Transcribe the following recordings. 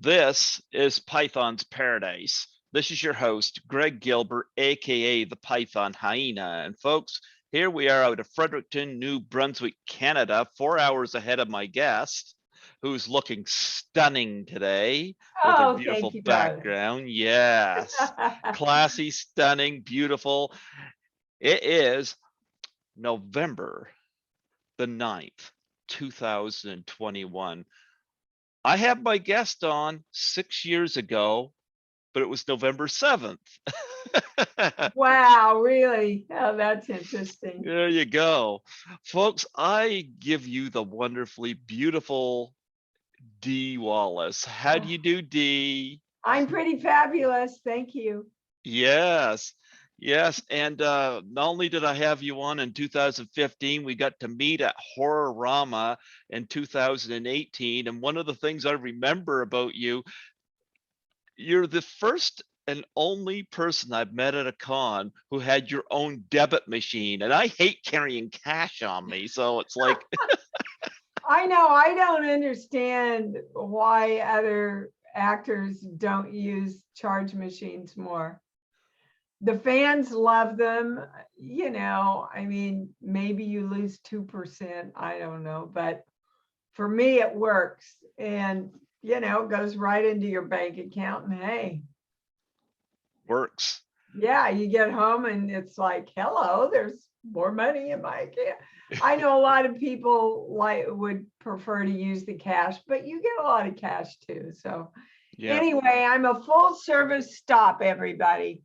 This is Python's Paradise. This is your host, Greg Gilbert, aka the Python Hyena. And folks, here we are out of Fredericton, New Brunswick, Canada, 4 hours ahead of my guest, who's looking stunning today with her Oh, thank beautiful you, darling. background. Yes, classy, stunning, beautiful. It is November the 9th, 2021. I had my guest on 6 years ago, but it was November 7th. Wow, really? Oh, that's interesting. There you go. Folks, I give you the wonderfully beautiful Dee Wallace. How do you do, Dee? I'm pretty fabulous. Thank you. Yes. Yes, and not only did I have you on in 2015, we got to meet at Horrorama in 2018. And one of the things I remember about you, you're the first and only person I've met at a con who had your own debit machine, and I hate carrying cash on me. So it's like, I know I don't understand why other actors don't use charge machines more. The fans love them, I mean, maybe you lose 2%, I don't know, but for me it works. And it goes right into your bank account and hey, works. yeah, you get home and it's like, hello, there's more money in my account. I know a lot of people would prefer to use the cash, but you get a lot of cash too. So Yeah, anyway, I'm a full service stop, everybody.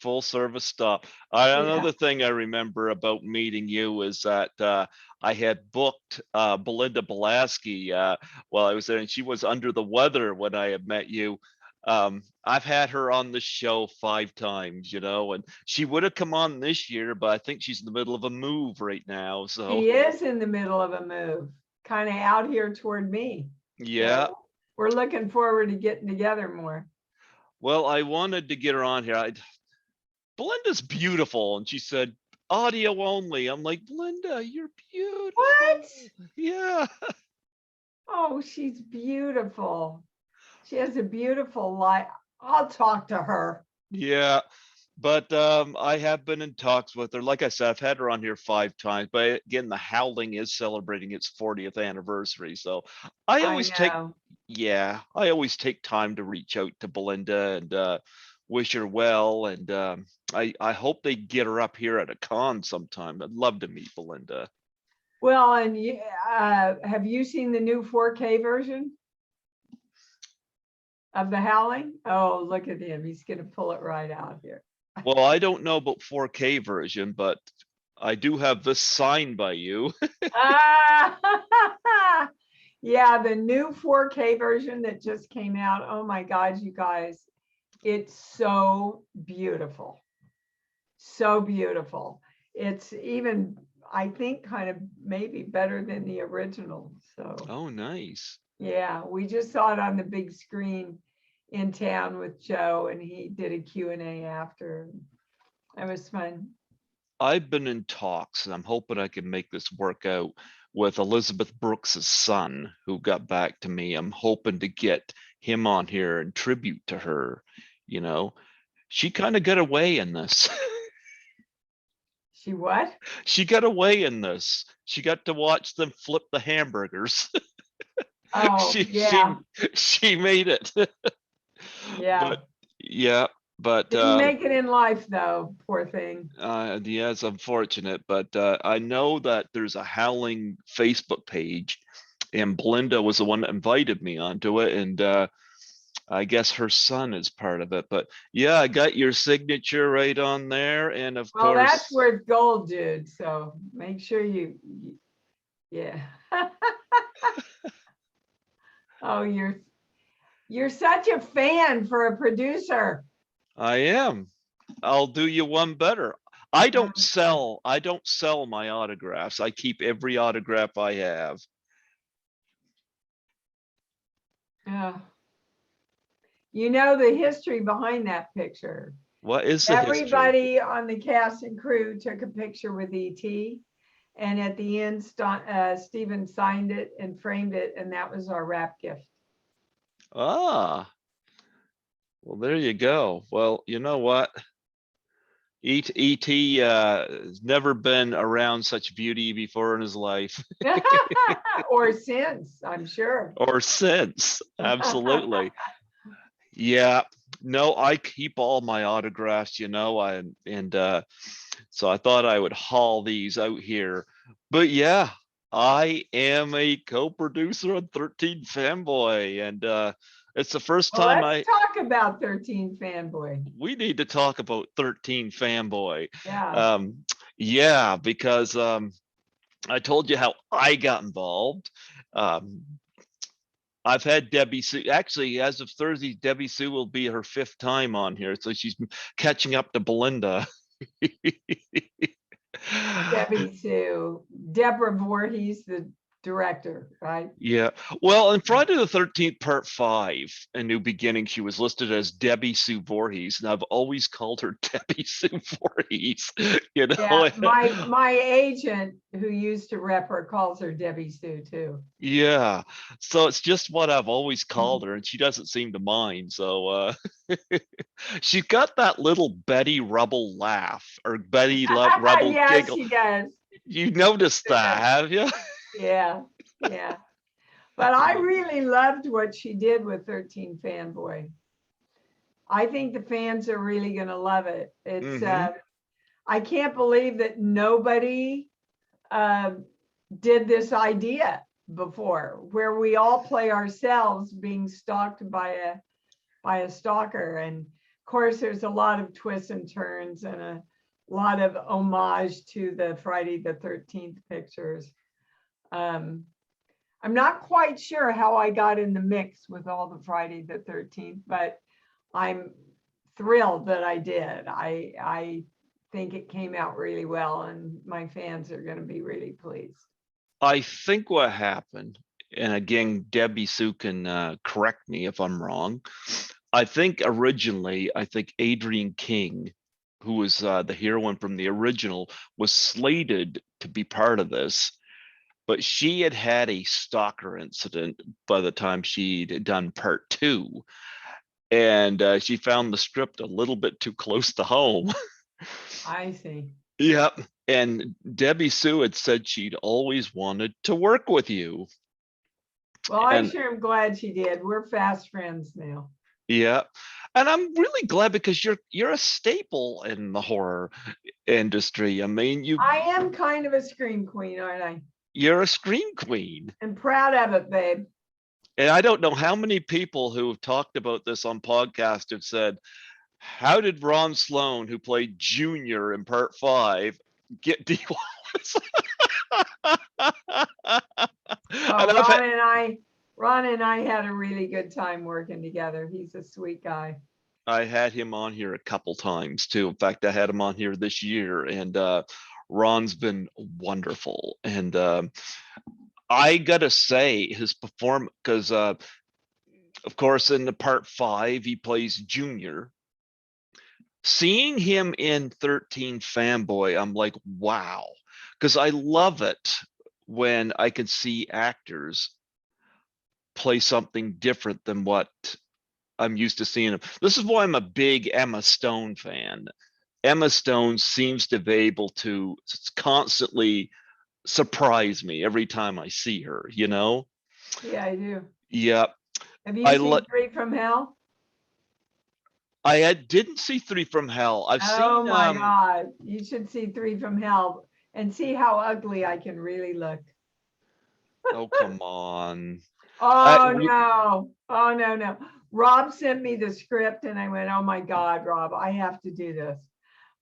full service stop. Yeah. Another thing I remember about meeting you is that I had booked Belinda Belaski while I was there, and she was under the weather when I had met you. I've had her on the show 5 times, and she would have come on this year, but I think she's in the middle of a move right now. So She is in the middle of a move, kind of out here toward me. yeah. So we're looking forward to getting together more. Well, I wanted to get her on here. Belinda's beautiful, and she said audio only. I'm like, Belinda, you're beautiful. What? Yeah. Oh, she's beautiful. She has a beautiful life. I'll talk to her. Yeah. But I have been in talks with her. Like I said, I've had her on here 5 times. But again, the Howling is celebrating its 40th anniversary. So I I always take, know. yeah, I always take time to reach out to Belinda and wish her well. And I hope they get her up here at a con sometime. I'd love to meet Belinda. Well, and have you seen the new 4K version of The Howling? Oh, look at him. He's going to pull it right out here. Well, I don't know about 4K version, but I do have this signed by you. Yeah, the new 4K version that just came out. Oh my God, you guys. It's so beautiful. So beautiful. It's even, I think, kind of maybe better than the original. So Oh, nice. yeah, we just saw it on the big screen in town with Joe, and he did a Q&A after. That was fun. I've been in talks, and I'm hoping I can make this work out with Elizabeth Brooks's son, who got back to me. I'm hoping to get him on here in tribute to her. You know, she kind of got away in this. She what? She got away in this. She got to watch them flip the hamburgers. Oh, she yeah. she made it. Yeah. But yeah, but Didn't make it in life though, poor thing. yeah, it's unfortunate, but I know that there's a Howling Facebook page, and Belinda was the one that invited me onto it, and I guess her son is part of it. But yeah, I got your signature right on there, and of Well, that's course, worth gold, dude. So make sure yeah. Oh, you're such a fan for a producer. I am. I'll do you one better. I don't Um, sell. I don't sell my autographs. I keep every autograph I have. yeah. You know the history behind that picture. What is the history? Everybody on the cast and crew took a picture with ET, and at the end, Steven signed it and framed it, and that was our wrap gift. Ah, well, there you go. Well, you know what? E.T. Has never been around such beauty before in his life. Or since, I'm sure. Or since. Absolutely. Yeah. No, I keep all my autographs, and so I thought I would haul these out here. But yeah, I am a co-producer on 13 Fanboy, and it's the first Well, time let's talk about 13 Fanboy. we need to talk about 13 Fanboy. Yeah. Um, yeah, because I told you how I got involved. Um, I've had Debbie Sue. Actually, as of Thursday, Debbie Sue will be her 5th time on here, so she's catching up to Belinda. Debbie Sue, Deborah Voorhees, the director, right? Yeah. Well, in Friday the 13th, Part 5, A New Beginning, she was listed as Debbie Sue Voorhees, and I've always called her Debbie Sue Voorhees. You Yeah, know, my agent who used to rep her calls her Debbie Sue too. yeah. So it's just what I've always called her, and she doesn't seem to mind. So she's got that little Betty Rubble laugh or Rubble Yes, giggle. she does. You noticed that, have you? Yeah, yeah. But I Yeah. really loved what she did with 13 Fanboy. I think the fans are really going to love it. It's Hmm. I can't believe that nobody uh, did this idea before, where we all play ourselves being stalked by a stalker. And of course, there's a lot of twists and turns and a lot of homage to the Friday the 13th pictures. Um, I'm not quite sure how I got in the mix with all the Friday the 13th, but I'm thrilled that I did. I think it came out really well, and my fans are going to be really pleased. I think what happened, and again, Debbie Sue can correct me if I'm wrong. I think originally, I think Adrienne King, who was the heroine from the original, was slated to be part of this, but she had had a stalker incident by the time she'd done part 2, and she found the script a little bit too close to home. I see. Yep. And Debbie Sue had said she'd always wanted to work with you. Well, I And sure am glad she did. We're fast friends now. yeah. And I'm really glad because you're a staple in the horror industry. I mean, I am kind of a scream queen, aren't I? you're a scream queen. And proud of it, babe. And I don't know how many people who have talked about this on podcast have said, how did Ron Sloan, who played Junior in part 5, get Dee Wallace? Oh, And I've had Ron and I had a really good time working together. He's a sweet guy. I had him on here a couple times too. In fact, I had him on here this year, and Ron's been wonderful. And I gotta say, his performance, because of course, in the part 5, he plays Junior. Seeing him in 13 Fanboy, I'm like, wow, because I love it when I can see actors play something different than what I'm used to seeing him. This is why I'm a big Emma Stone fan. Emma Stone seems to be able to constantly surprise me every time I see her, you know? Yeah, I do. Yeah. Have you I seen let Three from Hell? didn't see Three from Hell. I've Oh seen my God. You should see Three from Hell and see how ugly I can really look. oh come on. Oh no. Oh no, no. Rob sent me the script and I went, oh my God, Rob, I have to do this.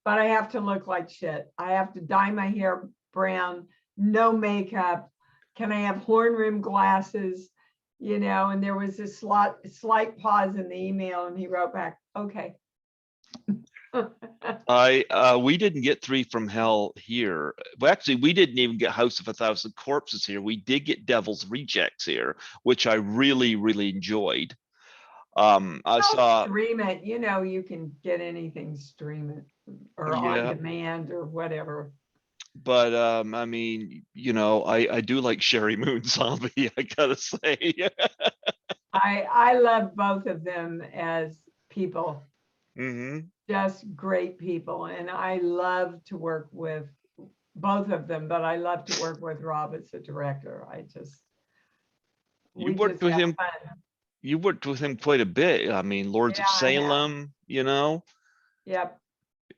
But I have to look like shit. I have to dye my hair brown, no makeup. Can I have horn rim glasses? You know, and there was a slight pause in the email and he wrote back, okay. I we didn't get Three from Hell here. Well, actually, we didn't even get House of a Thousand Corpses here. We did get Devil's Rejects here, which I really, really enjoyed. I I'll saw, stream it. You know, you can get anything, stream it or on yeah, demand or whatever. but I mean, I do like Sherry Moon Zombie, I gotta say. I love both of them as people, Hmm. just great people. And I love to work with both of them, but I love to work with Rob as a director. You We worked just with have him. fun. You worked with him quite a bit. I mean, Lords Yeah, of I have. Salem, you know. Yep.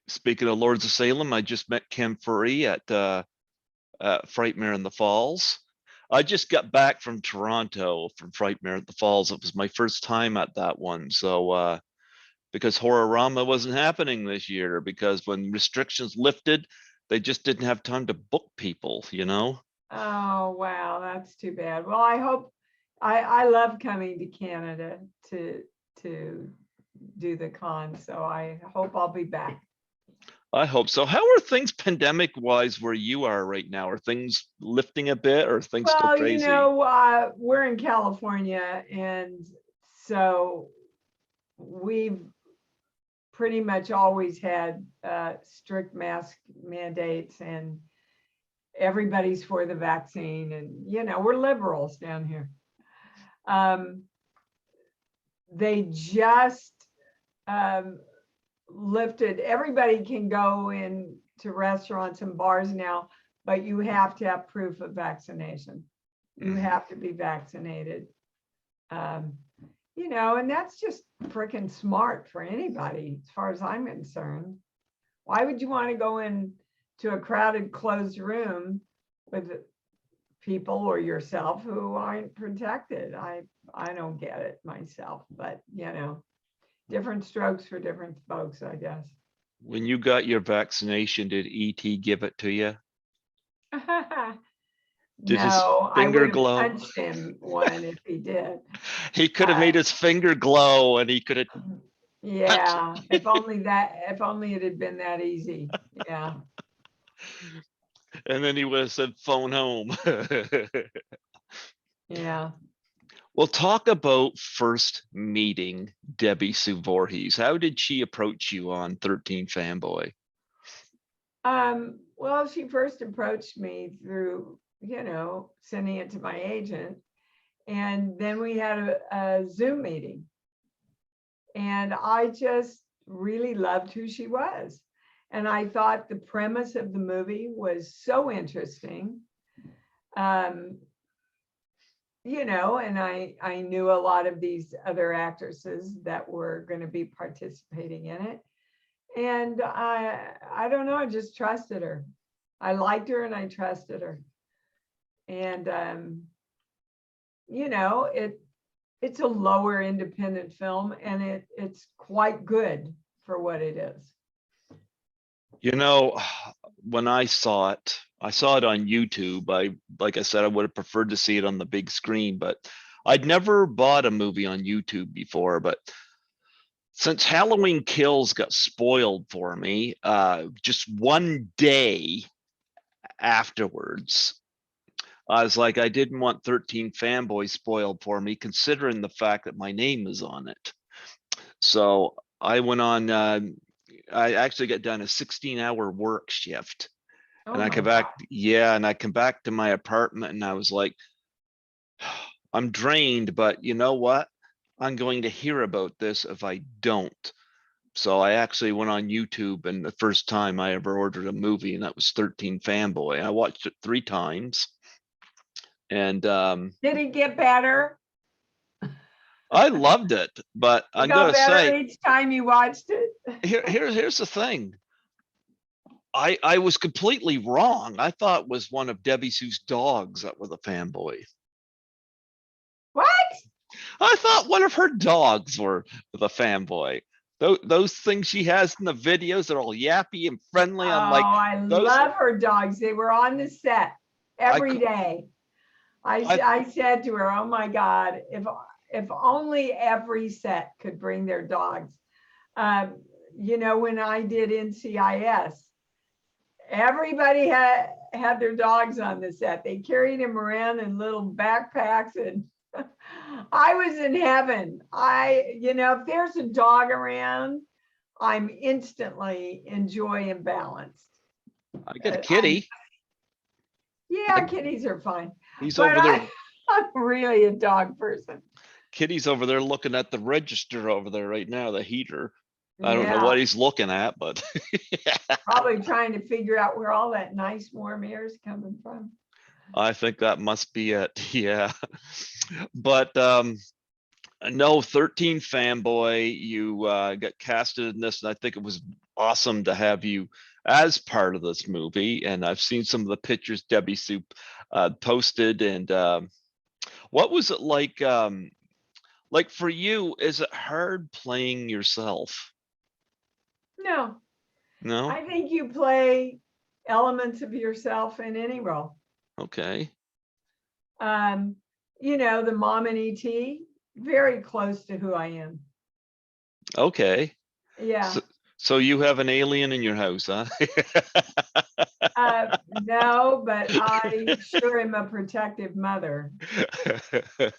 Speaking of Lords of Salem, I just met Kim Furry at Frightmare in the Falls. I just got back from Toronto from Frightmare at the Falls. It was my first time at that one. So because Horrorama wasn't happening this year, because when restrictions lifted, they just didn't have time to book people, you know? Oh, wow, that's too bad. Well, I hope I love coming to Canada to do the con, so I hope I'll be back. I hope so. How are things pandemic wise where you are right now? Are things lifting a bit or are things still Well, crazy? we're in California, and so we've pretty much always had strict mask mandates, and everybody's for the vaccine, and we're liberals down here. They just lifted, everybody can go in to restaurants and bars now, but you have to have proof of vaccination. You have to be vaccinated. And that's just freaking smart for anybody, as far as I'm concerned. Why would you want to go into a crowded, closed room with people or yourself who aren't protected? I don't get it myself, but different strokes for different folks, I guess. When you got your vaccination, did ET give it to you? Did his No, I would finger have glow? punched him one if he did. He could have Uh, made his finger glow and he could have punched. yeah, if only it had been that easy. Yeah. And then he would have said, phone home. Yeah. Well, talk about first meeting Debbie Sue Voorhees. How did she approach you on 13 Fanboy? Well, she first approached me through, sending it to my agent. And then we had a Zoom meeting. And I just really loved who she was. And I thought the premise of the movie was so interesting. And I knew a lot of these other actresses that were going to be participating in it. And I don't know, I just trusted her. I liked her and I trusted her. And it's a lower independent film, and it's quite good for what it is. You know, when I saw it on YouTube. Like I said, I would have preferred to see it on the big screen, but I'd never bought a movie on YouTube before. But since Halloween Kills got spoiled for me, just one day afterwards, I was like, I didn't want 13 Fanboy spoiled for me, considering the fact that my name is on it. So I went on, I actually got done a 16-hour work shift. Oh And I my come God. back, yeah, and I come back to my apartment and I was like, I'm drained, but you know what? I'm going to hear about this if I don't. So I actually went on YouTube, and the first time I ever ordered a movie, and that was 13 Fanboy. I watched it 3 times, and Did it get better? I loved it. But It I'm got gonna better say, each time you watched it? here's the thing. I was completely wrong. I thought it was one of Debbie Sue's dogs that were the fanboy. What? I thought one of her dogs were the fanboy. Those things she has in the videos are all yappy and Oh, friendly. I'm like, I those. love her dogs. They were on the set I every day. I I said to her, "Oh my God, if only every set could bring their dogs." When I did NCIS, everybody had their dogs on the set. They carried them around in little backpacks, and I was in heaven. If there's a dog around, I'm instantly in joy and balanced. I got a I'm kitty. Yeah, kitties are fine, He's but over there. I'm really a dog person. Kitty's over there looking at the register over there right now, the heater. I don't know Yeah, what he's looking at, but probably trying to figure out where all that nice warm air is coming from. I think that must be it. Yeah. But no, 13 Fanboy, you got casted in this, and I think it was awesome to have you as part of this movie. And I've seen some of the pictures Debbie Soup posted. And what was it like? Like for you, is it hard playing yourself? No, No? I think you play elements of yourself in any role. Okay. Um, you know, the mom in ET, very close to who I am. Okay. Yeah. So, so you have an alien in your house, huh? No, but I sure am a protective mother,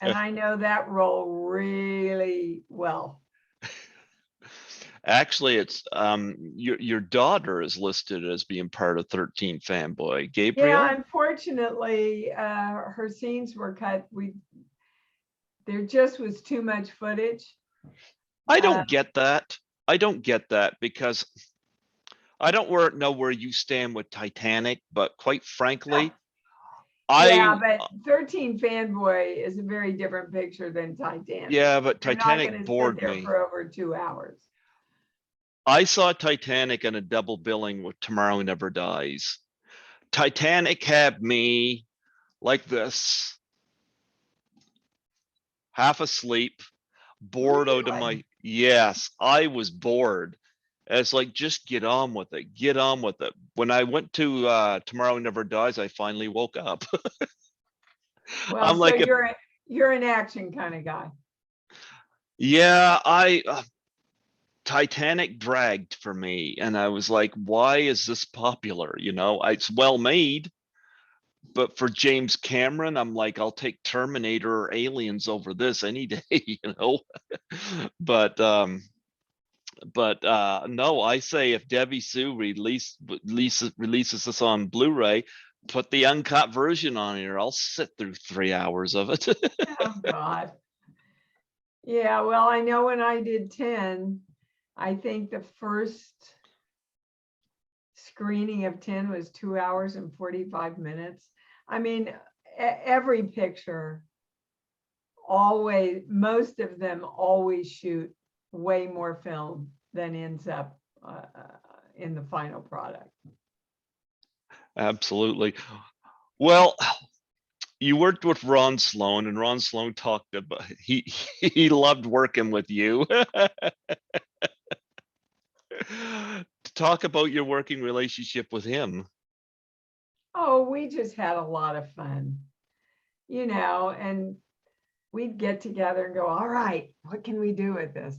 and I know that role really well. Actually, it's your daughter is listed as being part of 13 Fanboy. Yeah, Gabriel? unfortunately, her scenes were cut. There just was too much footage. I Uh, don't get that. I don't get that because I don't know where you stand with Titanic, but quite frankly, yeah, I but 13 Fanboy is a very different picture than Titanic. yeah, but You're not Titanic going to sit bored there me. for over 2 hours. I saw Titanic in a double billing with Tomorrow Never Dies. Titanic had me like this, half asleep, bored out of Really? my, yes, I was bored. It's like, just get on with it. Get on with it. When I went to Tomorrow Never Dies, I finally woke up. Well, I'm so like, you're an action kind of guy. yeah, I Titanic dragged for me, and I was like, why is this popular? You know, it's well made, but for James Cameron, I'm like, I'll take Terminator or Aliens over this any day, you know. But no, I say if Debbie Sue releases this on Blu-ray, put the uncut version on here. I'll sit through 3 hours of it. Oh God. Yeah, well, I know when I did 10, I think the first screening of 10 was 2 hours and 45 minutes. I mean, every picture always, most of them always shoot way more film than ends up in the final product. Absolutely. Well, you worked with Ron Sloan, and Ron Sloan talked about he loved working with you. Talk about your working relationship with him. Oh, we just had a lot of fun, you know, and we'd get together and go, all right, what can we do with this?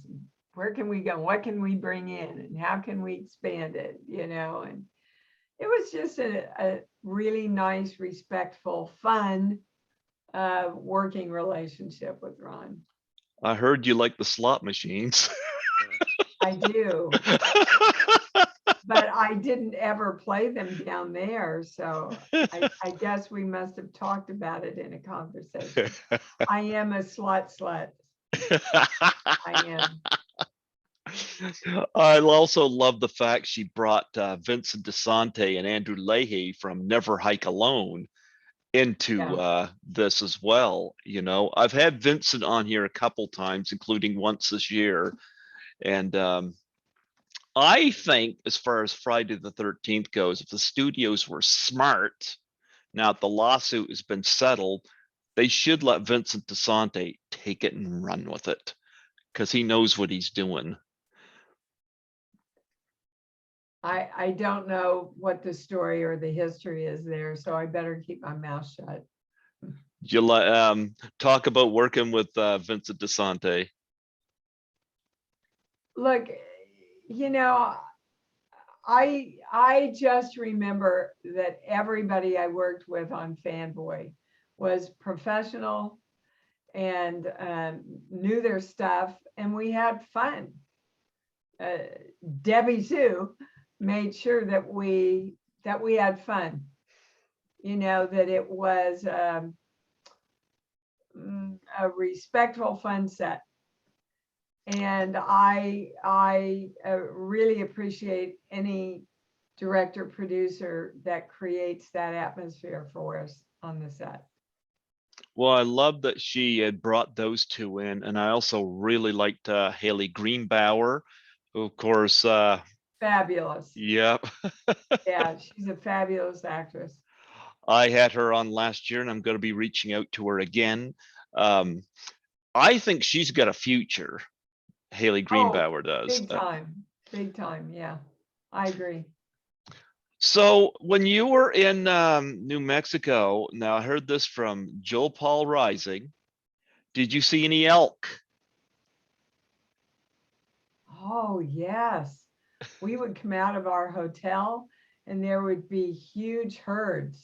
Where can we go? What can we bring in? And how can we expand it? You know, and it was just a really nice, respectful, fun working relationship with Ron. I heard you like the slot machines. I do, but I didn't ever play them down there. So I guess we must have talked about it in a conversation. I am a slot slut. I am. I also love the fact she brought Vincent DeSante and Andrew Leahy from Never Hike Alone into Yeah. this as well. You know, I've had Vincent on here a couple times, including once this year, and I think as far as Friday the 13th goes, if the studios were smart, now that the lawsuit has been settled, they should let Vincent DeSante take it and run with it because he knows what he's doing. I don't know what the story or the history is there, so I better keep my mouth shut. You talk about working with Vincent DeSante. Look, you know, I just remember that everybody I worked with on Fanboy was professional and knew their stuff, and we had fun. Debbie Sue made sure that we had fun. You know, that it was a respectful, fun set. And I really appreciate any director, producer that creates that atmosphere for us on the set. Well, I love that she had brought those two in, and I also really liked Haley Greenbauer, who, of course, Fabulous. yep. Yeah, she's a fabulous actress. I had her on last year, and I'm going to be reaching out to her again. Um, I think she's got a future. Haley Greenbauer does. Big time. Big time. Yeah, I agree. So when you were in New Mexico, now I heard this from Joel Paul Rising. Did you see any elk? Oh, yes. We would come out of our hotel and there would be huge herds.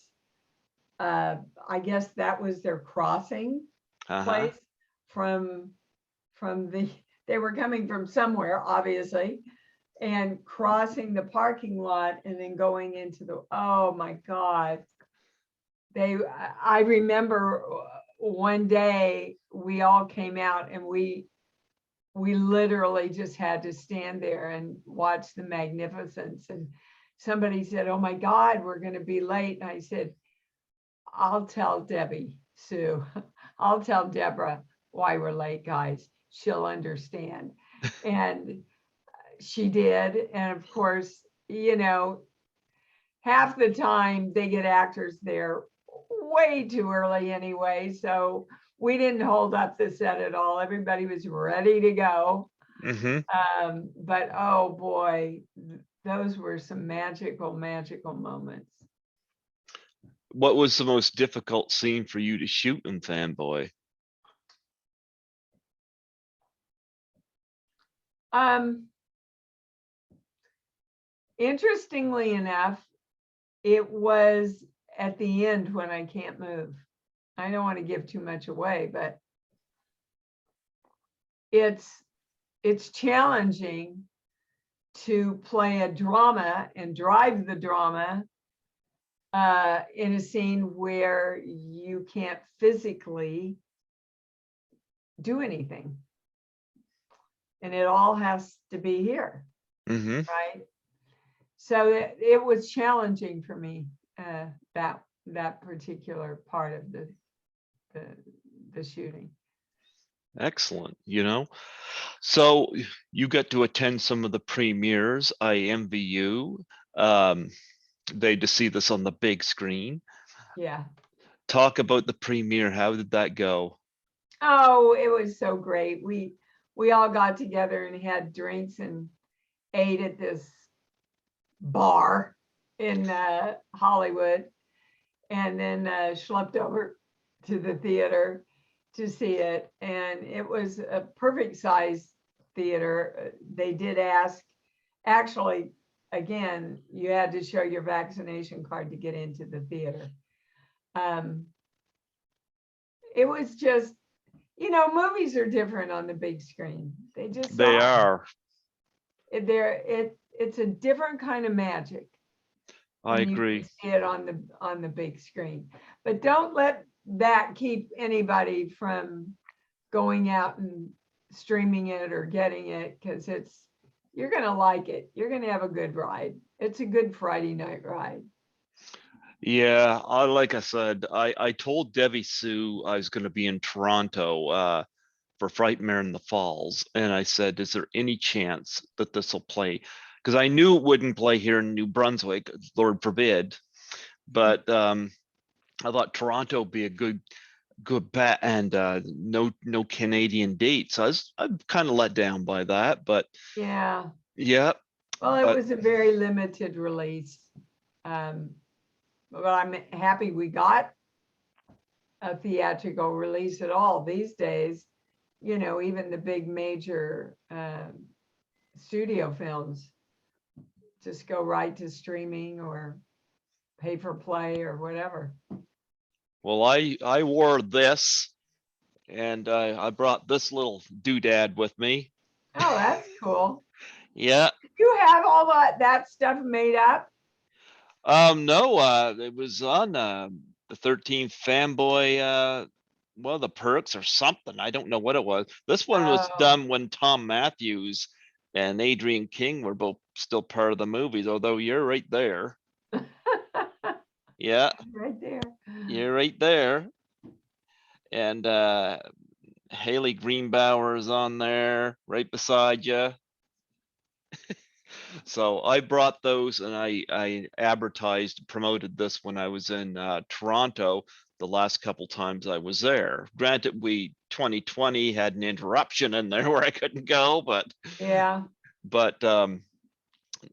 I guess that was their crossing place from they were coming from somewhere, obviously, and crossing the parking lot and then going into the, oh my God. I remember one day we all came out and we literally just had to stand there and watch the magnificence. And somebody said, oh my God, we're going to be late. And I said, I'll tell Debbie, Sue, I'll tell Deborah why we're late, guys. She'll understand. And she did. And of course, you know, half the time they get actors there way too early anyway. So we didn't hold up the set at all. Everybody was ready to go. But oh boy, those were some magical, magical moments. What was the most difficult scene for you to shoot in Fanboy? Interestingly enough, it was at the end when I can't move. I don't want to give too much away, but it's challenging to play a drama and drive the drama in a scene where you can't physically do anything. And it all has to be here, right? So it was challenging for me, that particular part of the shooting. Excellent. You know, so you got to attend some of the premieres. I envy you. They to see this on the big screen. Yeah. Talk about the premiere. How did that go? Oh, it was so great. We all got together and had drinks and ate at this bar in Hollywood, and then schlepped over to the theater to see it. And it was a perfect size theater. They did ask, actually, again, you had to show your vaccination card to get into the theater. It was just, you know, movies are different on the big screen. They are. It's a different kind of magic. I agree. You see it on the big screen. But don't let that keep anybody from going out and streaming it or getting it, because you're going to like it. You're going to have a good ride. It's a good Friday night ride. Yeah, like I said, I told Debbie Sue I was going to be in Toronto for Frightmare in the Falls, and I said, is there any chance that this will play? Because I knew it wouldn't play here in New Brunswick, Lord forbid. But I thought Toronto would be a good bet, and no Canadian dates. I'm kind of let down by that, but yeah. Well, it was a very limited release. But I'm happy we got a theatrical release at all these days. You know, even the big major studio films just go right to streaming or pay for play or whatever. Well, I wore this, and I brought this little doodad with me. Oh, that's cool. Yeah. You have all that stuff made up? No, it was on the 13th Fanboy well, the Perks or something. I don't know what it was. This one was Oh. done when Tom Matthews and Adrian King were both still part of the movies, although you're right there. Yeah, Right there. you're right there. And Haley Greenbauer is on there right beside you. So I brought those and I advertised, promoted this when I was in Toronto the last couple times I was there. Granted, we 2020 had an interruption in there where I couldn't go, Yeah, but um,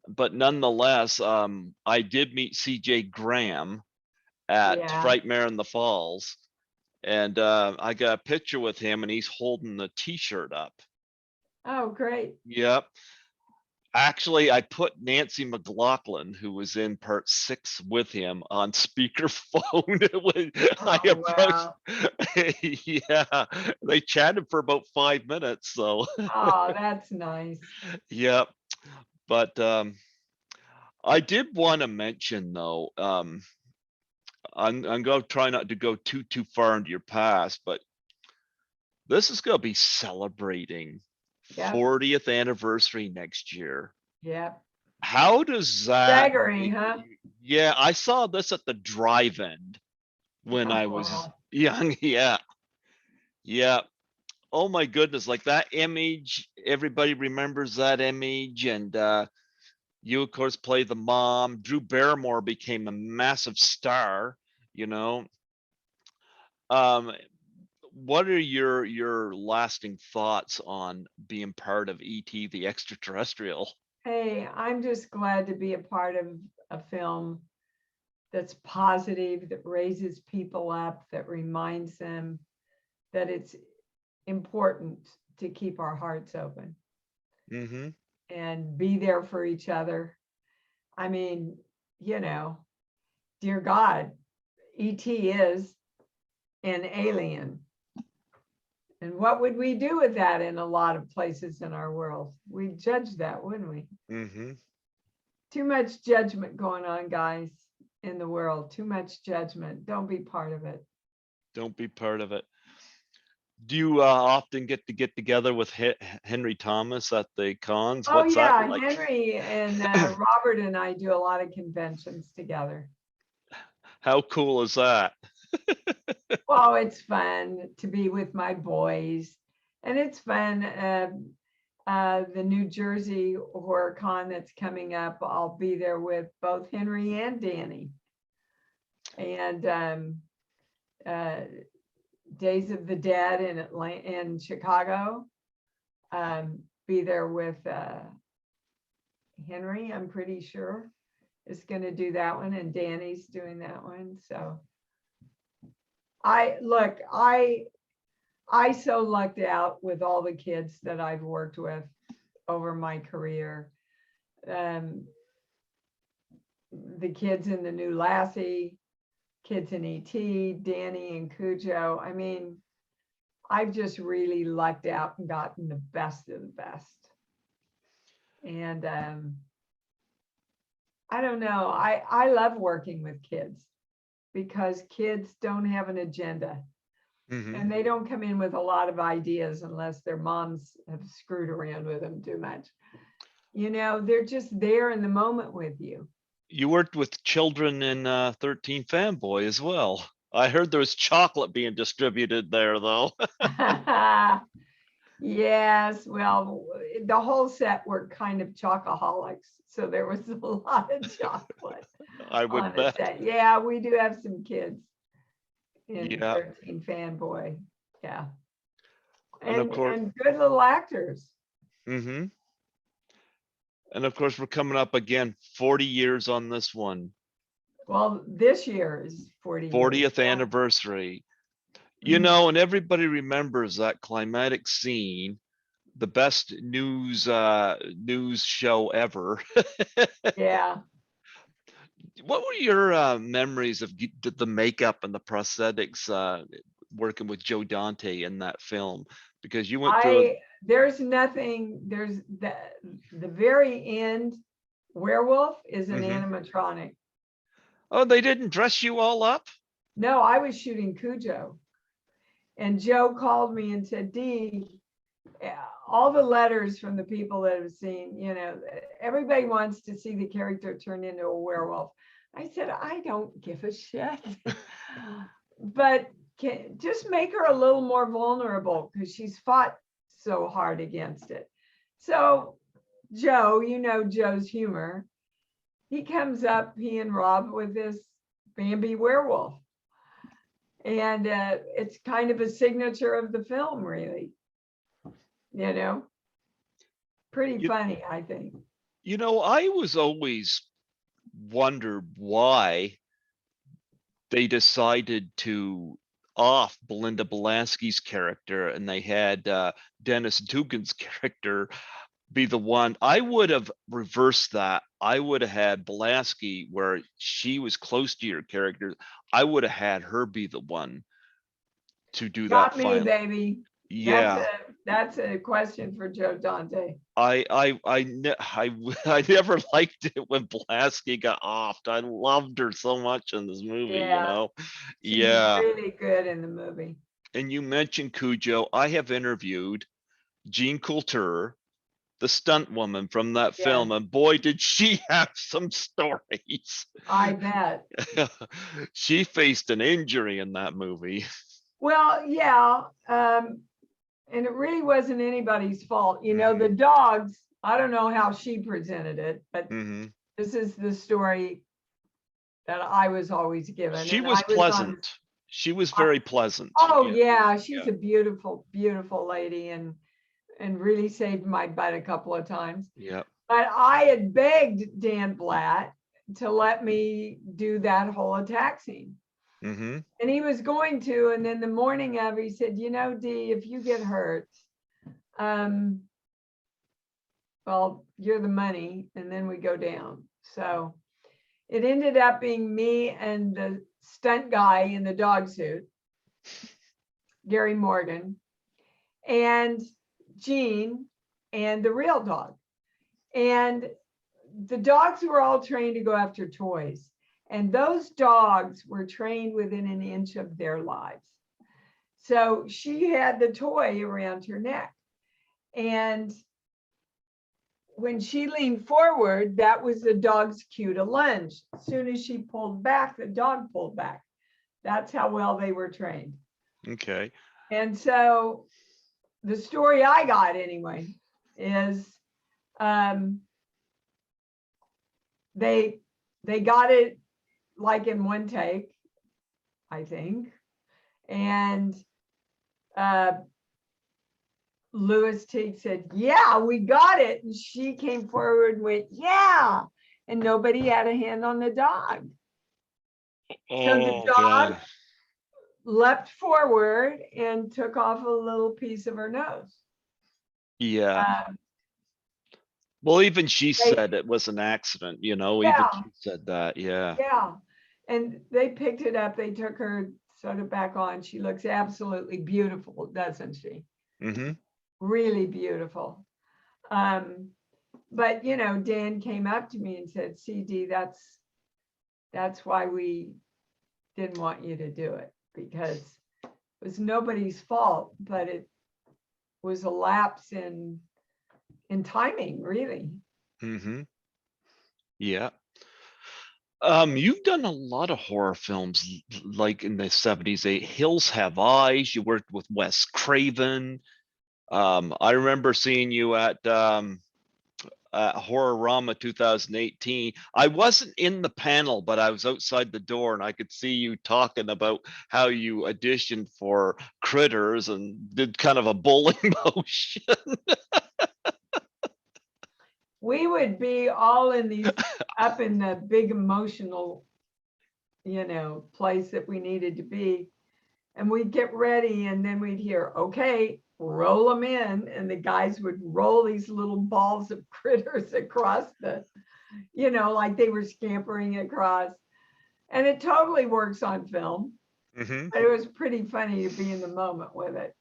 but nonetheless, I did meet CJ Graham at yeah. Frightmare in the Falls, and I got a picture with him, and he's holding the T-shirt up. Oh, great. Yep. Actually, I put Nancy McLaughlin, who was in part 6 with him, on speakerphone when I Oh, approached. wow. Yeah, they chatted for about 5 minutes. So, Oh, that's nice. yeah. But I did want to mention though, I'm going to try not to go too far into your past, but this is going to be celebrating Yep, 40th anniversary next year. yep. How does that Staggering, make huh? you? Yeah, I saw this at the drive-in when Oh, I was wow. young. Yeah, yeah. Oh my goodness, like that image, everybody remembers that image. And you, of course, play the mom. Drew Barrymore became a massive star, you know. Um, what are your lasting thoughts on being part of ET, the Extraterrestrial? Hey, I'm just glad to be a part of a film that's positive, that raises people up, that reminds them that it's important to keep our hearts open Mm-hmm. and be there for each other. I mean, you know, dear God, ET is an alien. And what would we do with that in a lot of places in our world? We'd judge that, wouldn't we? Mm-hmm. Too much judgment going on, guys, in the world. Too much judgment. Don't be part of it. Don't be part of it. Do you often get together with Henry Thomas at the cons? Oh, What's that yeah. like? Henry and Robert and I do a lot of conventions together. How cool is that? Well, it's fun to be with my boys. And it's fun. The New Jersey Horror Con that's coming up, I'll be there with both Henry and Danny. And uh, Days of the Dead in Atlanta, in Chicago. Be there with Henry, I'm pretty sure, is going to do that one, and Danny's doing that one. So I so lucked out with all the kids that I've worked with over my career. Um, the kids in the new Lassie, kids in ET, Danny and Cujo. I mean, I've just really lucked out and gotten the best of the best. And I don't know, I love working with kids because kids don't have an agenda Mm-hmm. and they don't come in with a lot of ideas unless their moms have screwed around with them too much. You know, they're just there in the moment with you. You worked with children in 13 Fanboy as well. I heard there was chocolate being distributed there, though. Yes, well, the whole set were kind of chocoholics, so there was a lot of chocolate I on would the bet. set. Yeah, we do have some kids in Yeah, 13 Fanboy. Yeah. and of And course, good little actors. mm-hmm. And of course, we're coming up again 40 years on this one. Well, this year is 40 years. 40th anniversary. You Mhm. know, and everybody remembers that climatic scene, the best news show ever. Yeah. What were your memories of the makeup and the prosthetics working with Joe Dante in that film? Because you went through. There's nothing, there's the very end werewolf is an Mhm. animatronic. Oh, they didn't dress you all up? No, I was shooting Cujo. And Joe called me and said, Dee, all the letters from the people that have seen, everybody wants to see the character turn into a werewolf. I said, I don't give a shit. But just make her a little more vulnerable because she's fought so hard against it. So Joe, Joe's humor. He comes up, he and Rob, with this Bambi werewolf. And it's kind of a signature of the film, really. Pretty funny, I think. I was always wondered why they decided to off Belinda Belansky's character and they had Dennis Dugan's character be the one. I would have reversed that. I would have had Belansky where she was close to your character. I would have had her be the one to do Got that me, final. baby. Yeah. That's a question for Joe Dante. I never liked it when Belansky got offed. I loved her so much in this movie, She's Yeah. really good in the movie. And you mentioned Cujo. I have interviewed Jean Coulter, the stunt woman from that film, and boy, did she have some stories. I bet. She faced an injury in that movie. Well, yeah. And it really wasn't anybody's fault. The dogs, I don't know how she presented it, but this is the story that I was always given. She was pleasant. She was very pleasant. Oh, yeah. She's a beautiful, beautiful lady and really saved my butt a couple of times. Yeah. But I had begged Dan Blatt to let me do that whole attack scene. And he was going to, and then the morning of, he said, Dee, if you get hurt, well, you're the money, and then we go down. So it ended up being me and the stunt guy in the dog suit, Gary Morgan, and Jean and the real dog. And the dogs were all trained to go after toys. And those dogs were trained within an inch of their lives. So she had the toy around her neck. And when she leaned forward, that was the dog's cue to lunge. As soon as she pulled back, the dog pulled back. That's how well they were trained. Okay. And so the story I got anyway is they got it like in one take, I think. And Louis Teague said, yeah, we got it. And she came forward and went, yeah. And nobody had a hand on the dog. So the dog leapt forward and took off a little piece of her nose. Yeah. Well, even she said it was an accident, even she said that. Yeah. Yeah. And they picked it up. They took her sort of back on. She looks absolutely beautiful, doesn't she? Really beautiful. But, Dan came up to me and said, CD, that's why we didn't want you to do it, because it was nobody's fault, but it was a lapse in timing, really. Yeah. You've done a lot of horror films, like in the 70s. Hills Have Eyes. You worked with Wes Craven. I remember seeing you at Horrorama 2018. I wasn't in the panel, but I was outside the door and I could see you talking about how you auditioned for Critters and did kind of a bowling motion. We would be all in these up in the big emotional, place that we needed to be. And we'd get ready and then we'd hear, okay, roll them in. And the guys would roll these little balls of critters across like they were scampering across. And it totally works on film. But it was pretty funny to be in the moment with it.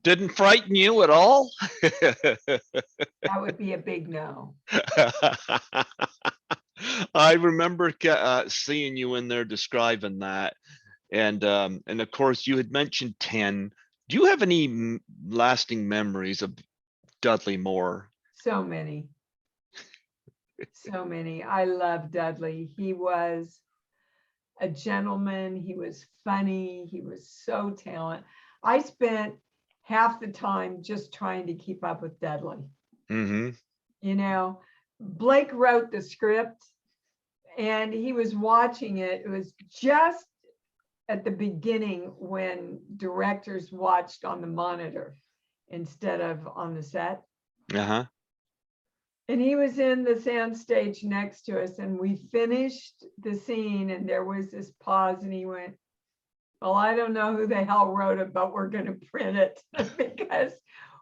Didn't frighten you at all? That would be a big no. I remember seeing you in there describing that. And of course, you had mentioned 10. Do you have any lasting memories of Dudley Moore? So many. So many. I love Dudley. He was a gentleman. He was funny. He was so talented. I spent half the time just trying to keep up with Dudley. Mm-hmm. You know, Blake wrote the script and he was watching it. It was just at the beginning when directors watched on the monitor instead of on the set. Uh-huh. And he was in the sound stage next to us, and we finished the scene, and there was this pause, and he went, well, I don't know who the hell wrote it, but we're going to print it because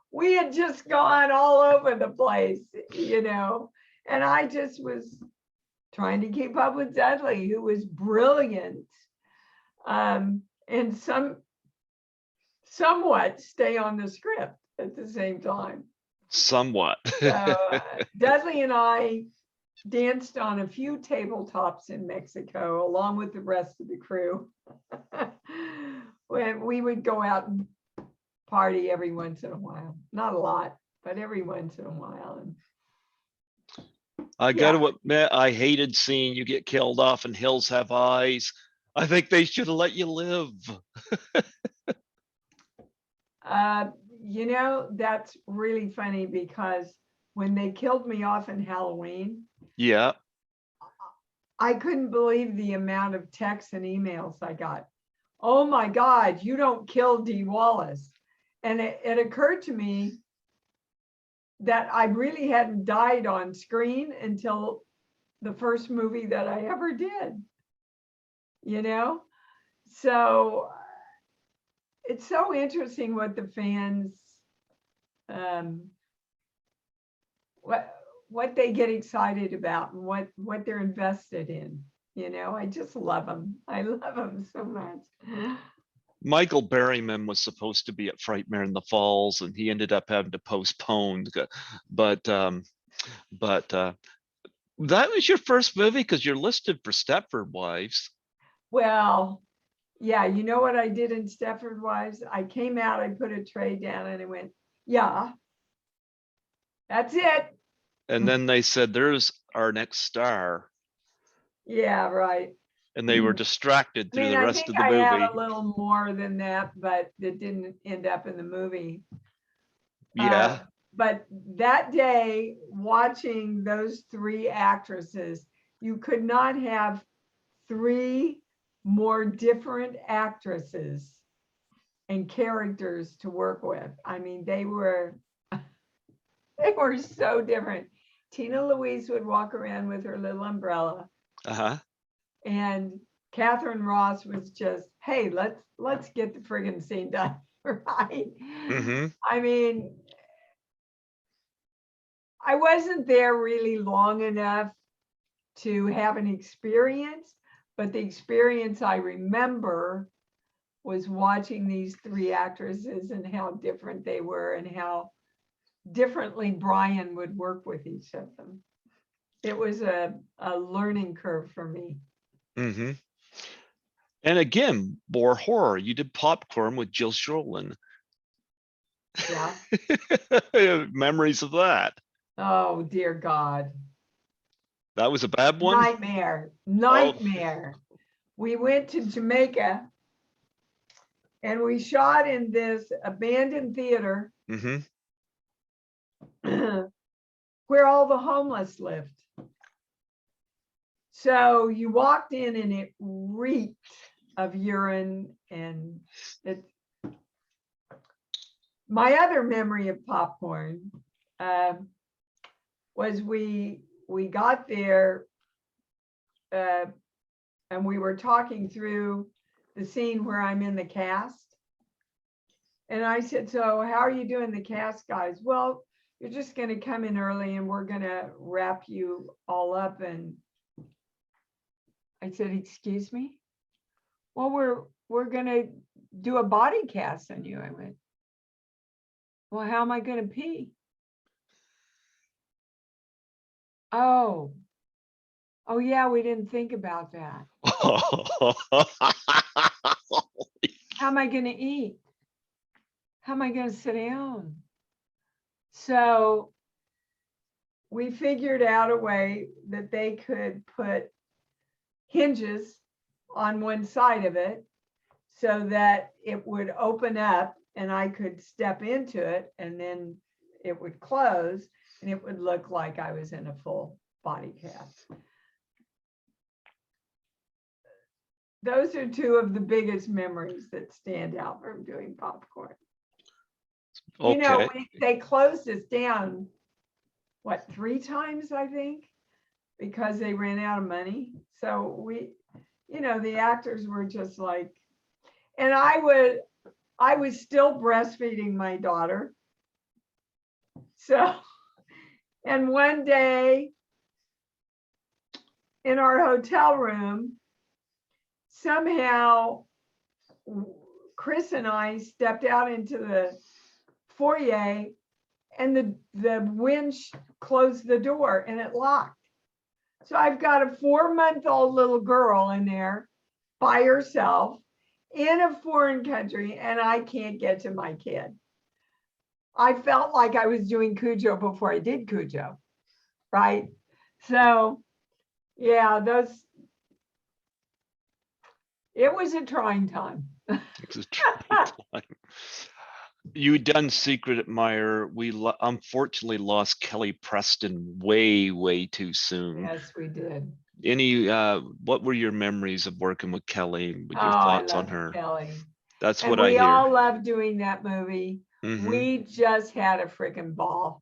we had just gone all over the place, you know. And I just was trying to keep up with Dudley, who was brilliant, and somewhat stay on the script at the same time. Somewhat. Dudley and I danced on a few tabletops in Mexico, along with the rest of the crew. When we would go out and party every once in a while. Not a lot, but every once in a while. And I gotta admit, I hated seeing you get killed off in Hills Have Eyes. I think they should have let you live. you know, that's really funny because when they killed me off in Halloween, Yeah. I couldn't believe the amount of texts and emails I got. Oh my God, you don't kill Dee Wallace. And it occurred to me that I really hadn't died on screen until the first movie that I ever did, you know? So it's so interesting what the fans, what they get excited about and what they're invested in. You know, I just love them. I love them so much. Michael Berryman was supposed to be at Frightmare in the Falls, and he ended up having to postpone. But that was your first movie because you're listed for Stepford Wives. Well, yeah, you know what I did in Stepford Wives? I came out, I put a tray down, and I went, yeah, that's it. And then they said, "There's our next star," Yeah, right. and they were distracted I through mean, the I rest think of the I had movie. a little more than that, but it didn't end up in the movie. Yeah. But that day, watching those three actresses, you could not have three more different actresses and characters to work with. I mean, they were so different. Tina Louise would walk around with her little umbrella, Uh-huh. and Catherine Ross was just, hey, let's get the friggin' scene done, right? Mm-hmm. I mean, I wasn't there really long enough to have an experience, but the experience I remember was watching these three actresses and how different they were and how differently Brian would work with each of them. It was a learning curve for me. Mm-hmm. And again, more horror. You did Popcorn with Jill Sholin. Yeah. Memories of that. Oh, dear God. That was a bad one. Nightmare. Oh. Nightmare. We went to Jamaica and we shot in this abandoned theater Mm-hmm. where all the homeless lived. So you walked in and it reeked of urine, and it. My other memory of Popcorn was we got there and we were talking through the scene where I'm in the cast. And I said, so how are you doing the cast, guys? Well, you're just going to come in early and we're going to wrap you all up. And I said, excuse me? Well, we're going to do a body cast on you. I went, well, how am I going to pee? Oh, Oh yeah, we didn't think about that. How am I going to eat? How am I going to sit down? So we figured out a way that they could put hinges on one side of it so that it would open up and I could step into it, and then it would close and it would look like I was in a full body cast. Those are two of the biggest memories that stand out from doing popcorn. You know, Okay. they closed us down, what, 3 times, I think, because they ran out of money. So we, you know, the actors were just like, and I was still breastfeeding my daughter. So, and one day in our hotel room, somehow Chris and I stepped out into the foyer, and the winch closed the door and it locked. So I've got a 4-month-old little girl in there by herself in a foreign country, and I can't get to my kid. I felt like I was doing Cujo before I did Cujo, right? So yeah, it was a trying time. It's a trying time. You done Secret Admirer. We unfortunately lost Kelly Preston way too soon. Yes, we did. Any what were your memories of working with Kelly? With Oh, your I thoughts on love her? Kelly. That's And what I we hear. all loved doing that movie. Hmm. We just had a freaking ball.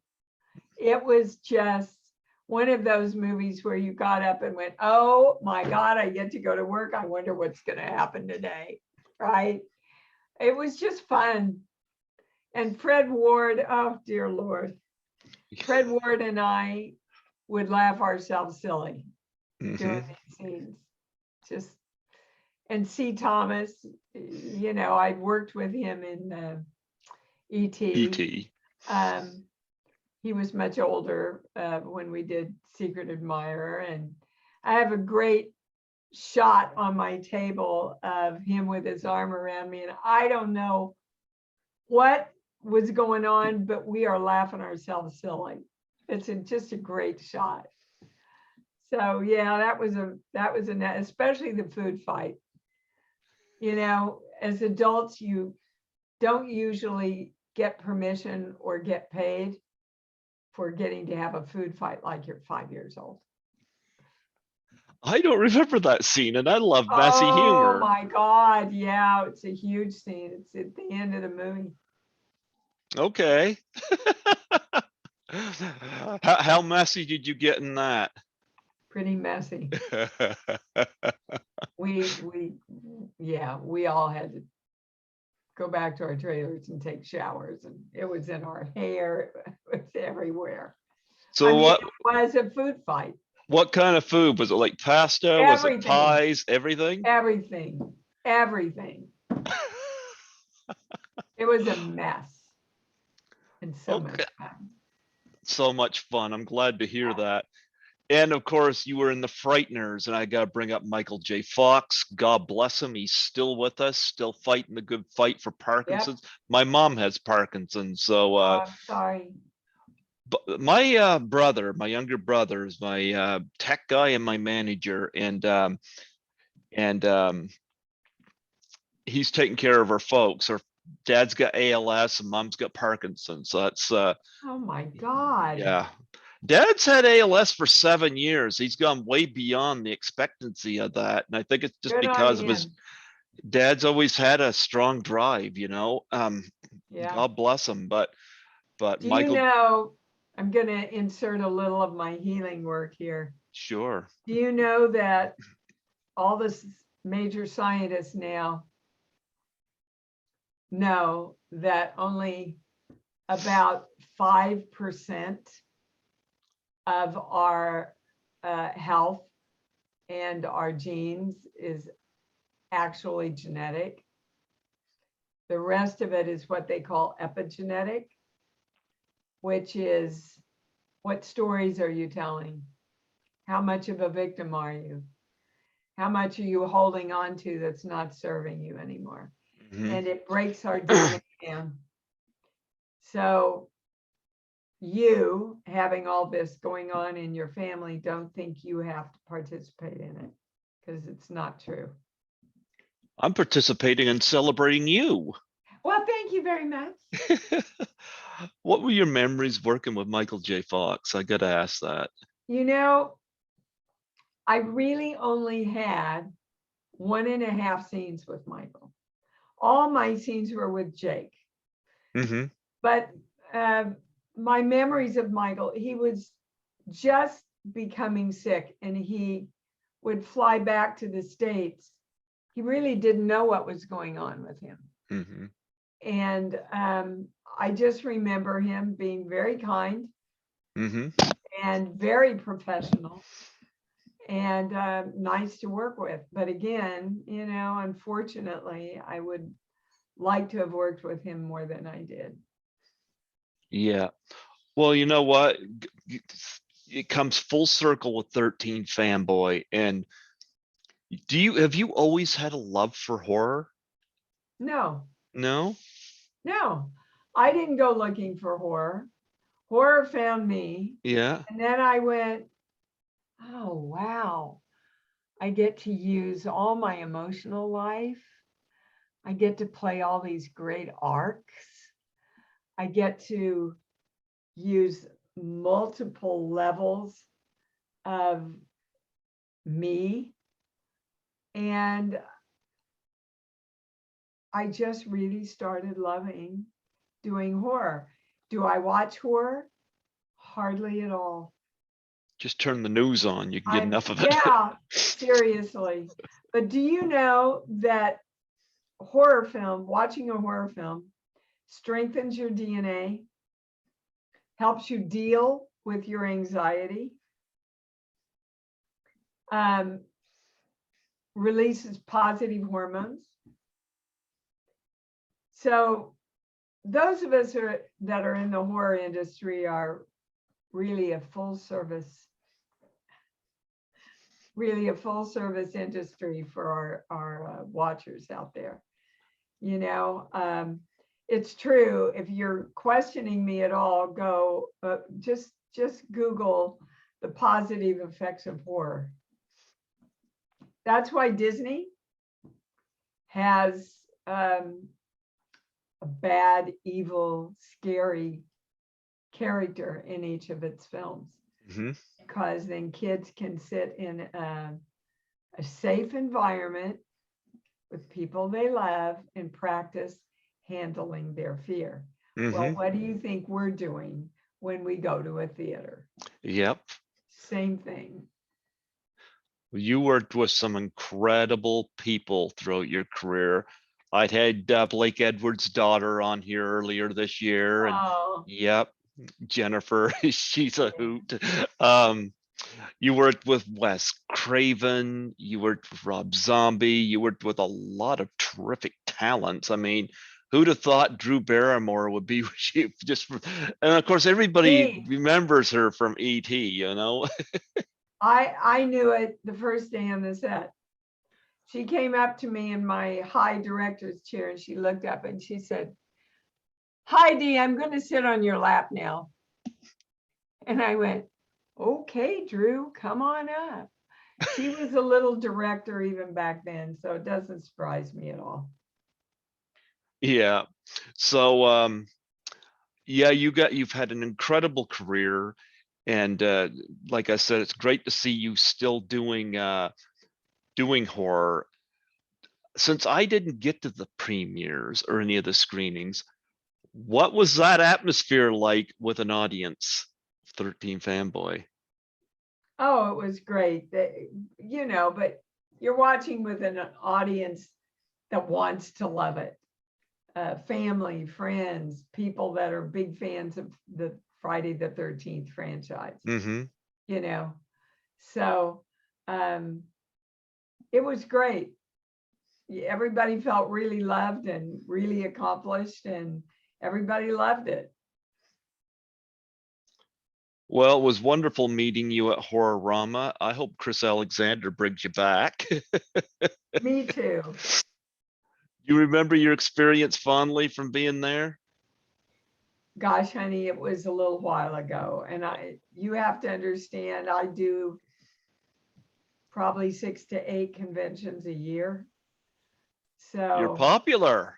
It was just one of those movies where you got up and went, oh my God, I get to go to work. I wonder what's going to happen today. Right? It was just fun. And Fred Ward, oh dear Lord, Fred Ward and I would laugh ourselves silly doing these scenes. Just, and C. Thomas, you know, I'd worked with him in E.T. E.T. He was much older when we did Secret Admirer, and I have a great shot on my table of him with his arm around me, and I don't know what was going on, but we are laughing ourselves silly. It's just a great shot. So yeah, that was especially the food fight. You know, as adults, you don't usually get permission or get paid for getting to have a food fight like you're 5 years old. I don't remember that scene, and I love messy Oh humor. my God. Yeah, it's a huge scene. It's at the end of the movie. Okay. How messy did you get in that? Pretty messy. We all had to go back to our trailers and take showers, and it was in our hair. It was everywhere. I So mean, what it was a food fight. what kind of food was it? Like pasta? Was it Everything, pies? Everything? everything, everything. It was a mess and so much Okay. fun. So much fun. I'm glad to hear that. And of course, you were in the Frighteners, and I got to bring up Michael J. Fox. God bless him. He's still with us, still fighting the good fight for Yep. Parkinson's. My mom has Parkinson's, so Oh, I'm sorry. but my brother, my younger brother, is my tech guy and my manager, and he's taking care of our folks. Our dad's got ALS and mom's got Parkinson's, so that's Oh my God. yeah. Dad's had ALS for 7 years. He's gone way beyond the expectancy of that, and I think it's just Good on because of his him. dad's always had a strong drive. Yeah. God bless him, but Do you Michael, know, I'm going to insert a little of my healing work here. sure. Do you know that all the major scientists now know that only about 5% of our health and our genes is actually genetic? The rest of it is what they call epigenetic, which is, what stories are you telling? How much of a victim are you? How much are you holding on to that's not serving you anymore? Mhm. And it breaks our DNA down. So you having all this going on in your family, don't think you have to participate in it, because it's not true. I'm participating in celebrating you. Well, thank you very much. What were your memories working with Michael J. Fox? I gotta ask that. You know, I really only had 1.5 scenes with Michael. All my scenes were with Jake. Hmm. But my memories of Michael, he was just becoming sick and he would fly back to the States. He really didn't know what was going on with him. Hmm. And I just remember him being very kind Hmm. and very professional and nice to work with. But again, you know, unfortunately, I would like to have worked with him more than I did. Yeah. Well, you know what? It comes full circle with 13 Fanboy. And have you always had a love for horror? No, No? no, I didn't go looking for horror. Horror found me. Yeah. And then I went, oh, wow. I get to use all my emotional life. I get to play all these great arcs. I get to use multiple levels of me. And I just really started loving doing horror. Do I watch horror? Hardly at all. Just turn the news on. You can get enough of it. Yeah, seriously. But do you know that horror film, watching a horror film, strengthens your DNA, helps you deal with your anxiety, um, releases positive hormones. So those of us that are in the horror industry are really a full service industry for our watchers out there. You know, it's true. If you're questioning me at all, go just Google the positive effects of horror. That's why Disney has a bad, evil, scary character in each of its films, Hmm. because then kids can sit in a safe environment with people they love and practice handling their fear. Well, Hmm. what do you think we're doing when we go to a theater? Yep. Same thing. You worked with some incredible people throughout your career. I'd had Blake Edwards' daughter on here earlier this year, and Oh, yep, Jennifer, she's a yeah. hoot. You worked with Wes Craven, you worked with Rob Zombie, you worked with a lot of terrific talents. I mean, who'd have thought Drew Barrymore would be she just, and of course everybody Me. remembers her from E.T., you know? I knew it the first day on the set. She came up to me in my high director's chair and she looked up and she said, "Hi, Dee, I'm going to sit on your lap now." And I went, "Okay, Drew, come on up." She was a little director even back then, so it doesn't surprise me at all. Yeah. So yeah, you've had an incredible career, and like I said, it's great to see you still doing horror. Since I didn't get to the premieres or any of the screenings, what was that atmosphere like with an audience? 13 Fanboy. Oh, it was great. You know, but you're watching with an audience that wants to love it. Family, friends, people that are big fans of the Friday the 13th franchise, Hmm. you know. So it was great. Everybody felt really loved and really accomplished, and everybody loved it. Well, it was wonderful meeting you at Horrorama. I hope Chris Alexander brings you back. Me too. You remember your experience fondly from being there? Gosh, honey, it was a little while ago. And you have to understand, I do probably 6 to 8 conventions a year. You're So popular.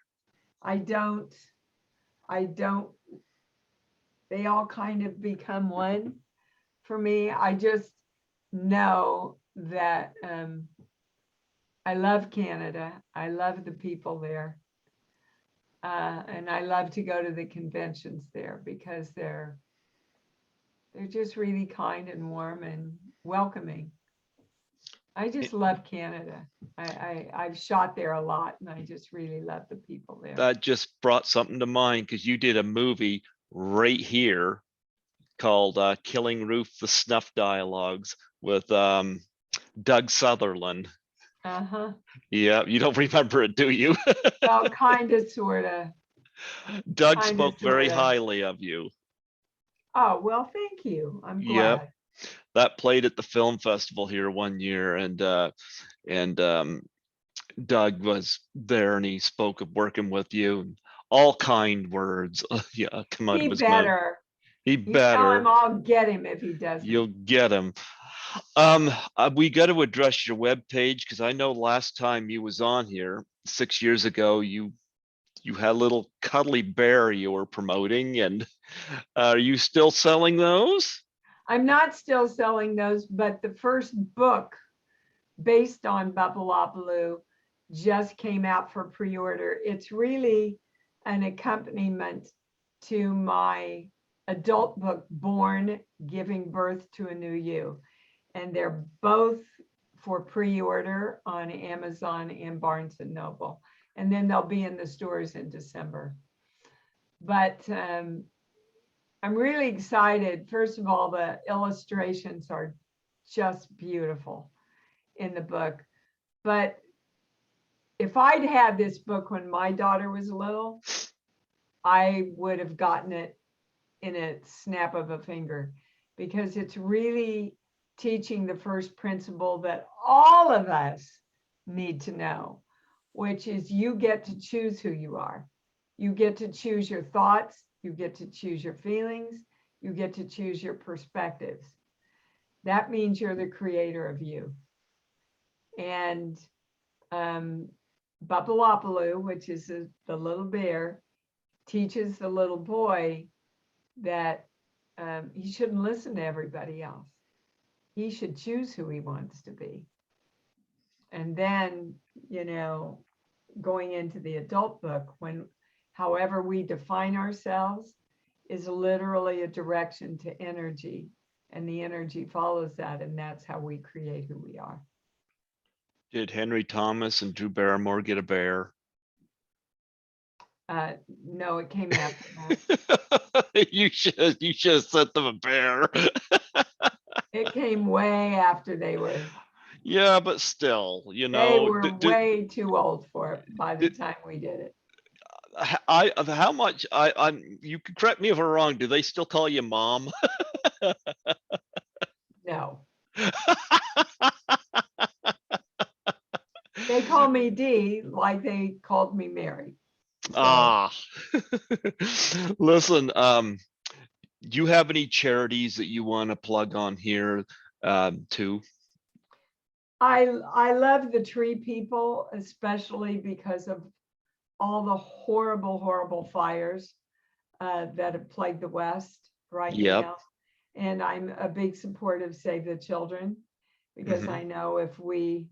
I don't, I don't, they all kind of become one for me. I just know that I love Canada. I love the people there. And I love to go to the conventions there because they're just really kind and warm and welcoming. I just love Canada. I've shot there a lot and I just really love the people there. That just brought something to mind because you did a movie right here called Killing Ruth the Snuff Dialogues with Doug Sutherland. Uh-huh. Yeah, you don't remember it, do you? Well, kind of, sort of. Doug Kind of, spoke very sort of. highly of you. Oh, well, thank you. I'm Yep, glad. that played at the film festival here one year, and Doug was there, and he spoke of working with you, and all kind words, yeah, come out He of his mouth. better. He You tell him better. I'll get him if he doesn't. You'll get him. We got to address your web page because I know last time you was on here 6 years ago, you had a little cuddly bear you were promoting, and are you still selling those? I'm not still selling those, but the first book based on Bubble just came out for pre-order. It's really an accompaniment to my adult book, Born, Giving Birth to a New You. And they're both for pre-order on Amazon and Barnes and Noble. And then they'll be in the stores in December. But I'm really excited. First of all, the illustrations are just beautiful in the book. But if I'd had this book when my daughter was little, I would have gotten it in a snap of a finger because it's really teaching the first principle that all of us need to know, which is you get to choose who you are. You get to choose your thoughts. You get to choose your feelings. You get to choose your perspectives. That means you're the creator of you. And Bubble, which is the little bear, teaches the little boy that he shouldn't listen to everybody else. He should choose who he wants to be. And then, going into the adult book, when however we define ourselves is literally a direction to energy, and the energy follows that, and that's how we create who we are. Did Henry Thomas and Drew Barrymore get a bear? No, it came after that. You should have sent them a bear. It came way after they were. Yeah, but still, They were way too old for it by the time we did it. How much you can correct me if I'm wrong. Do they still call you mom? No. They call me Dee like they called me Mary. So. Ah, listen, do you have any charities that you want to plug on here too? I love the tree people, especially because of all the horrible fires that have plagued the West right now. And I'm a big supporter of Save the Children because I know if we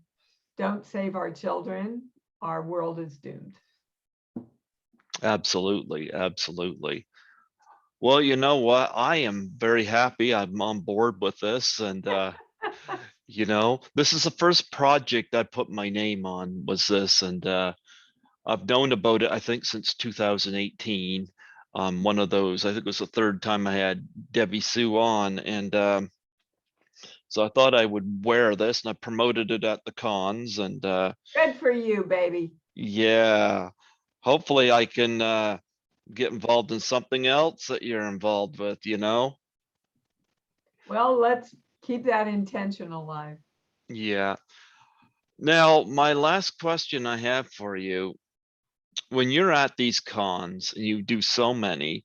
don't save our children, our world is doomed. Absolutely, absolutely. Well, you know what? I am very happy I'm on board with this, and this is the first project I put my name on was this, and I've known about it, I think, since 2018. One of those, I think it was the third time I had Debbie Sue on, and so I thought I would wear this, and I promoted it at the cons, and good for you, baby. Yeah, hopefully I can get involved in something else that you're involved with, Well, let's keep that intention alive. Yeah. Now, my last question I have for you, when you're at these cons and you do so many,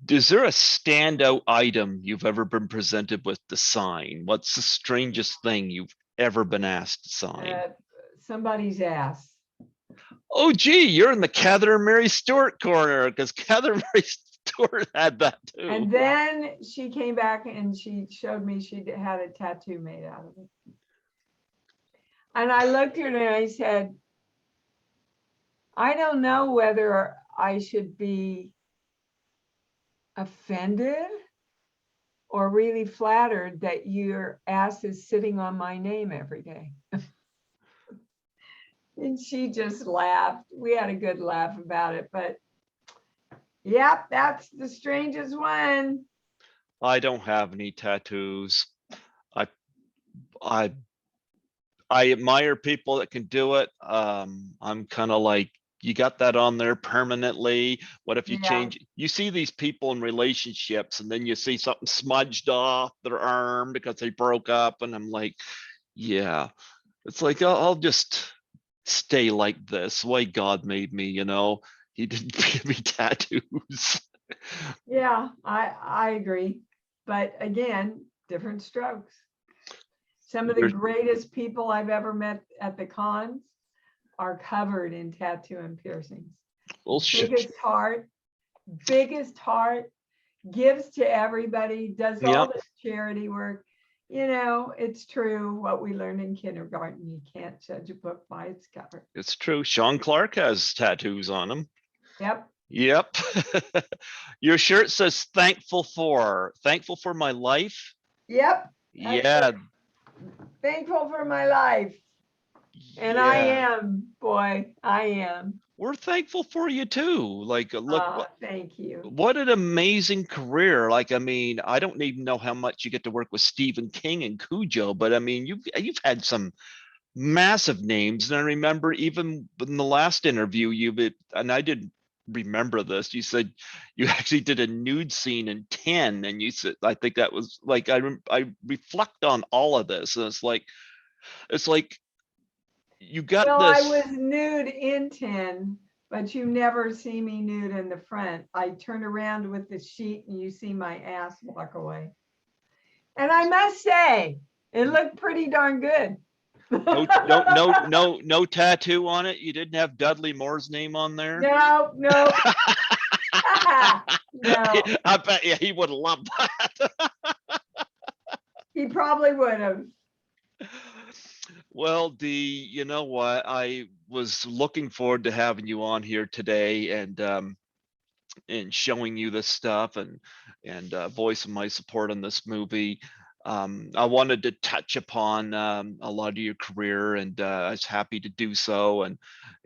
is there a standout item you've ever been presented with to sign? What's the strangest thing you've ever been asked to sign? Uh, Somebody's ass. Oh, gee, you're in the Catherine Mary Stewart corner because Catherine Mary Stewart had that too. And then she came back and she showed me she had a tattoo made out of it. And I looked at her and I said, I don't know whether I should be offended or really flattered that your ass is sitting on my name every day. And she just laughed. We had a good laugh about it, but yep, that's the strangest one. I don't have any tattoos. I I I admire people that can do it. I'm kind of like, you got that on there permanently. What if you Yeah. change? You see these people in relationships, and then you see something smudged off their arm because they broke up, and I'm like, yeah, it's like I'll just stay like this. The way God made me, He didn't give me tattoos. Yeah, I agree. But again, different strokes. Some of the You're, greatest people I've ever met at the cons are covered in tattoo and piercings. well, Biggest heart, gives to everybody, does all yeah, this charity work. It's true what we learned in kindergarten. You can't judge a book by its cover. it's true. Sean Clark has tattoos on him. Yep. Yep. Your shirt says thankful for my life. Yep. That's Yeah. it. Thankful for my life. And I Yeah. am, boy, I am. We're thankful for you too. Like, look, Thank you. what an amazing career. Like, I mean, I don't even know how much you get to work with Stephen King and Cujo, but I mean, you've had some massive names. And I remember even in the last interview, and I didn't remember this. You said you actually did a nude scene in 10, and you said, I think that was like, I reflect on all of this, and it's like you got Well, I was this. nude in 10, but you never see me nude in the front. I turn around with the sheet and you see my ass walk away. And I must say, it looked pretty darn good. No tattoo on it. You didn't have Dudley Moore's name on there. No, no, no. I bet you he would have loved that. He probably would have. Well, Dee, you know what? I was looking forward to having you on here today and showing you this stuff and voicing my support on this movie. I wanted to touch upon a lot of your career, and I was happy to do so.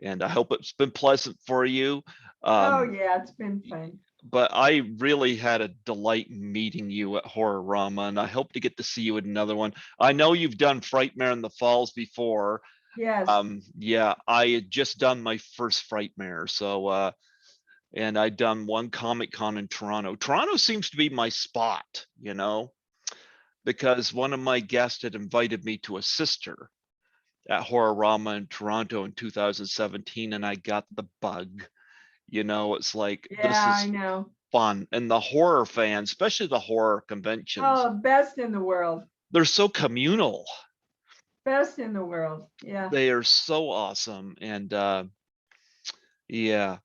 And I hope it's been pleasant for you. Oh, Um, yeah, it's been fun. but I really had a delight in meeting you at Horrorama, and I hope to get to see you at another one. I know you've done Frightmare in the Falls before. Yes. Yeah, I had just done my first Frightmare, so and I'd done one Comic Con in Toronto. Toronto seems to be my spot, because one of my guests had invited me to a sister at Horrorama in Toronto in 2017, and I got the bug. It's like, this Yeah, I is know. fun. And the horror fans, especially the horror conventions, Oh, best in the world. they're so communal. Best in the world. Yeah. They are so awesome. And yeah.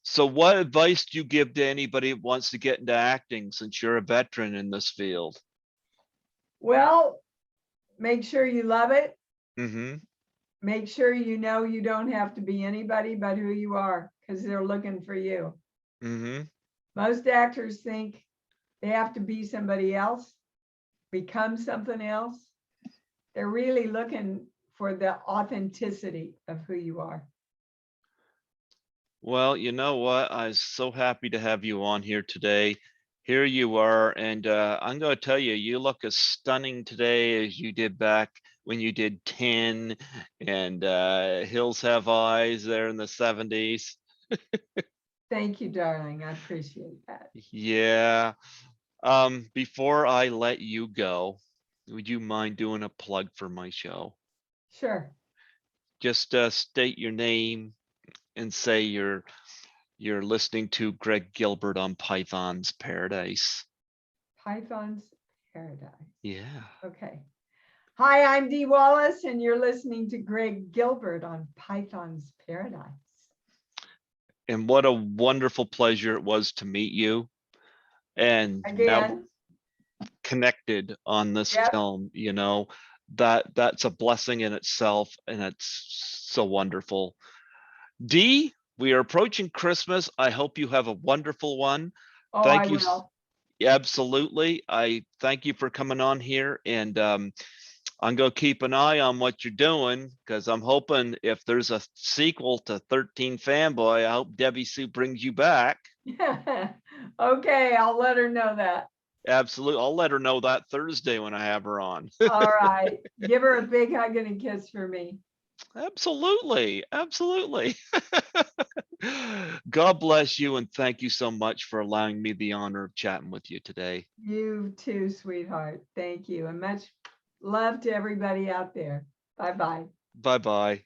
So what advice do you give to anybody who wants to get into acting, since you're a veteran in this field? Well, make sure you love it. Mm-hmm. Make sure you know you don't have to be anybody but who you are, because they're looking for you. Mm-hmm. Most actors think they have to be somebody else, become something else. They're really looking for the authenticity of who you are. Well, you know what? I was so happy to have you on here today. Here you are, and I'm going to tell you, you look as stunning today as you did back when you did 10 and Hills Have Eyes there in the 70s. Thank you, darling. I appreciate that. Yeah. Before I let you go, would you mind doing a plug for my show? Sure. Just state your name and say you're listening to Greg Gilbert on Python's Paradise. Python's Paradise. Yeah. Okay. Hi, I'm Dee Wallace, and you're listening to Greg Gilbert on Python's Paradise. And what a wonderful pleasure it was to meet you. And now Again, connected on this yep. film, that's a blessing in itself, and it's so wonderful. Dee, we are approaching Christmas. I hope you have a wonderful one. Oh, I Thank you. will. Absolutely. I thank you for coming on here, and I'm going to keep an eye on what you're doing, because I'm hoping if there's a sequel to 13 Fanboy, I hope Debbie Sue brings you back. Okay, I'll let her know that. Absolutely. I'll let her know that Thursday when I have her on. All right. Give her a big hug and a kiss for me. Absolutely. Absolutely. God bless you, and thank you so much for allowing me the honor of chatting with you today. You too, sweetheart. Thank you. And much love to everybody out there. Bye-bye. Bye-bye.